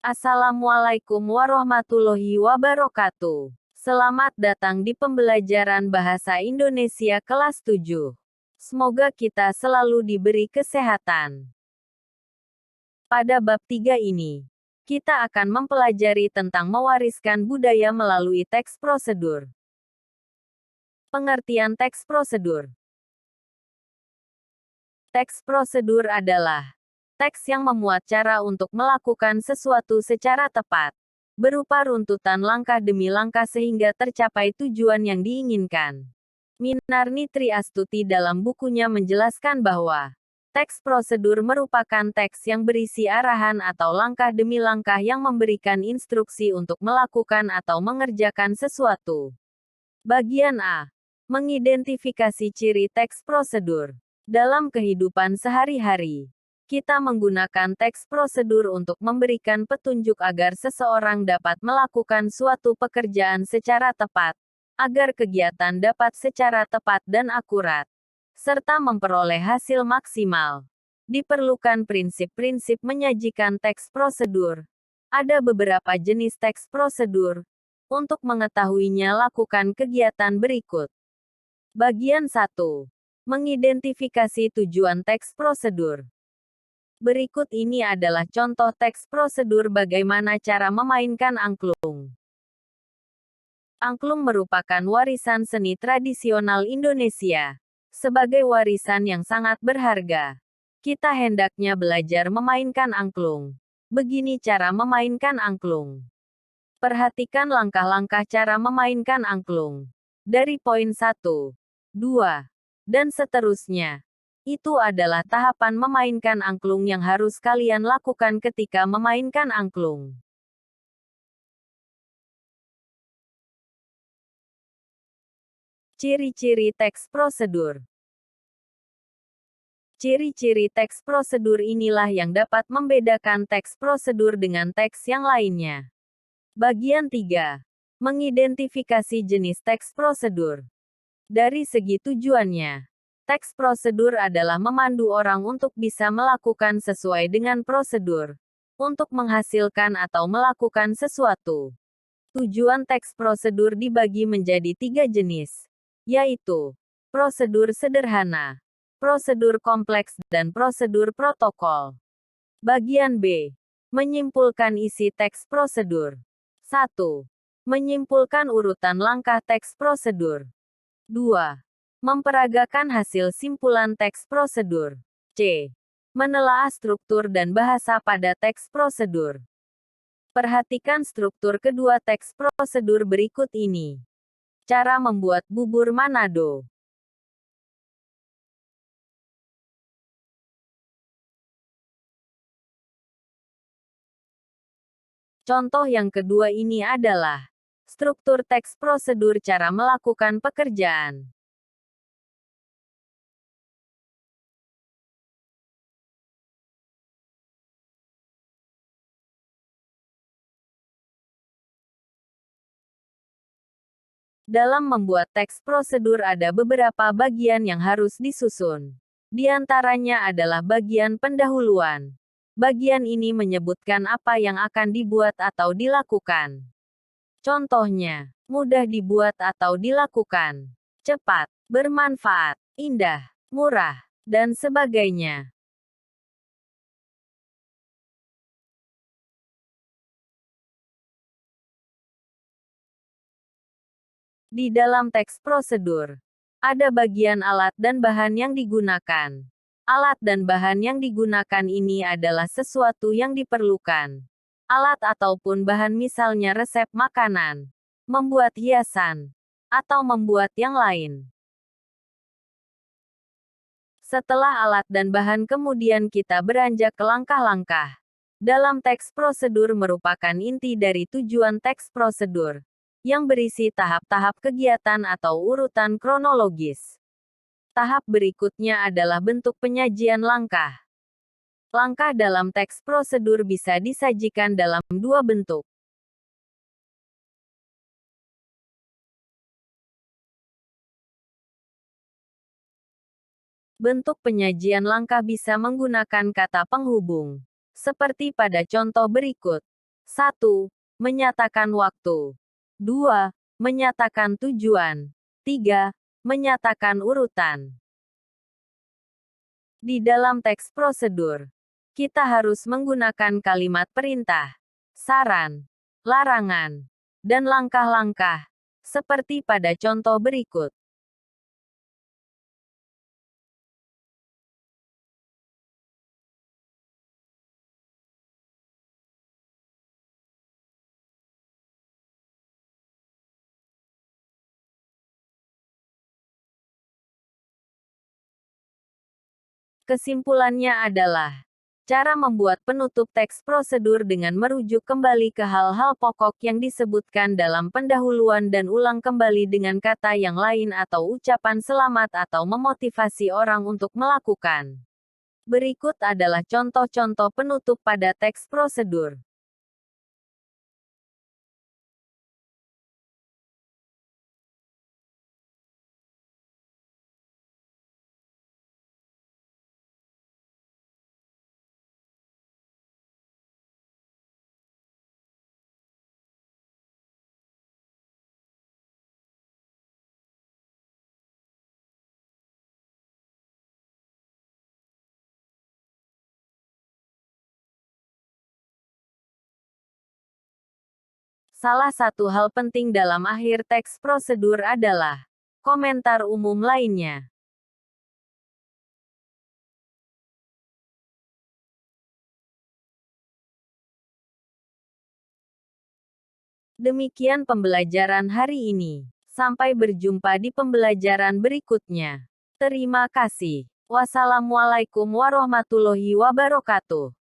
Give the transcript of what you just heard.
Assalamualaikum warahmatullahi wabarakatuh. Selamat datang di pembelajaran bahasa Indonesia kelas 7. Semoga kita selalu diberi kesehatan. Pada bab 3 ini, kita akan mempelajari tentang mewariskan budaya melalui teks prosedur. Pengertian teks prosedur. Teks prosedur adalah teks yang memuat cara untuk melakukan sesuatu secara tepat, berupa runtutan langkah demi langkah sehingga tercapai tujuan yang diinginkan. Minarni Triastuti dalam bukunya menjelaskan bahwa teks prosedur merupakan teks yang berisi arahan atau langkah demi langkah yang memberikan instruksi untuk melakukan atau mengerjakan sesuatu. Bagian A. Mengidentifikasi ciri teks prosedur. Dalam kehidupan sehari-hari, kita menggunakan teks prosedur untuk memberikan petunjuk agar seseorang dapat melakukan suatu pekerjaan secara tepat, agar kegiatan dapat secara tepat dan akurat, serta memperoleh hasil maksimal. Diperlukan prinsip-prinsip menyajikan teks prosedur. Ada beberapa jenis teks prosedur. Untuk mengetahuinya, lakukan kegiatan berikut. Bagian 1. Mengidentifikasi tujuan teks prosedur. Berikut ini adalah contoh teks prosedur bagaimana cara memainkan angklung. Angklung merupakan warisan seni tradisional Indonesia. Sebagai warisan yang sangat berharga, kita hendaknya belajar memainkan angklung. Begini cara memainkan angklung. Perhatikan langkah-langkah cara memainkan angklung. Dari poin 1, 2, dan seterusnya. Itu adalah tahapan memainkan angklung yang harus kalian lakukan ketika memainkan angklung. Ciri-ciri teks prosedur. Ciri-ciri teks prosedur inilah yang dapat membedakan teks prosedur dengan teks yang lainnya. Bagian 3. Mengidentifikasi jenis teks prosedur. Dari segi tujuannya, teks prosedur adalah memandu orang untuk bisa melakukan sesuai dengan prosedur, untuk menghasilkan atau melakukan sesuatu. Tujuan teks prosedur dibagi menjadi 3 jenis, yaitu prosedur sederhana, prosedur kompleks, dan prosedur protokol. Bagian B. Menyimpulkan isi teks prosedur. 1. Menyimpulkan urutan langkah teks prosedur. 2. Memperagakan hasil simpulan teks prosedur. C. Menelaah struktur dan bahasa pada teks prosedur. Perhatikan struktur kedua teks prosedur berikut ini. Cara membuat bubur Manado. Contoh yang kedua ini adalah struktur teks prosedur cara melakukan pekerjaan. Dalam membuat teks prosedur ada beberapa bagian yang harus disusun. Di antaranya adalah bagian pendahuluan. Bagian ini menyebutkan apa yang akan dibuat atau dilakukan. Contohnya, mudah dibuat atau dilakukan, cepat, bermanfaat, indah, murah, dan sebagainya. Di dalam teks prosedur, ada bagian alat dan bahan yang digunakan. Alat dan bahan yang digunakan ini adalah sesuatu yang diperlukan. Alat ataupun bahan misalnya resep makanan, membuat hiasan, atau membuat yang lain. Setelah alat dan bahan kemudian kita beranjak ke langkah-langkah. Dalam teks prosedur merupakan inti dari tujuan teks prosedur, yang berisi tahap-tahap kegiatan atau urutan kronologis. Tahap berikutnya adalah bentuk penyajian langkah. Langkah dalam teks prosedur bisa disajikan dalam 2 bentuk. Bentuk penyajian langkah bisa menggunakan kata penghubung, seperti pada contoh berikut. 1. Menyatakan waktu. 2. Menyatakan tujuan. 3. Menyatakan urutan. Di dalam teks prosedur, kita harus menggunakan kalimat perintah, saran, larangan, dan langkah-langkah, seperti pada contoh berikut. Kesimpulannya adalah, cara membuat penutup teks prosedur dengan merujuk kembali ke hal-hal pokok yang disebutkan dalam pendahuluan dan ulang kembali dengan kata yang lain atau ucapan selamat atau memotivasi orang untuk melakukan. Berikut adalah contoh-contoh penutup pada teks prosedur. Salah satu hal penting dalam akhir teks prosedur adalah komentar umum lainnya. Demikian pembelajaran hari ini. Sampai berjumpa di pembelajaran berikutnya. Terima kasih. Wassalamualaikum warahmatullahi wabarakatuh.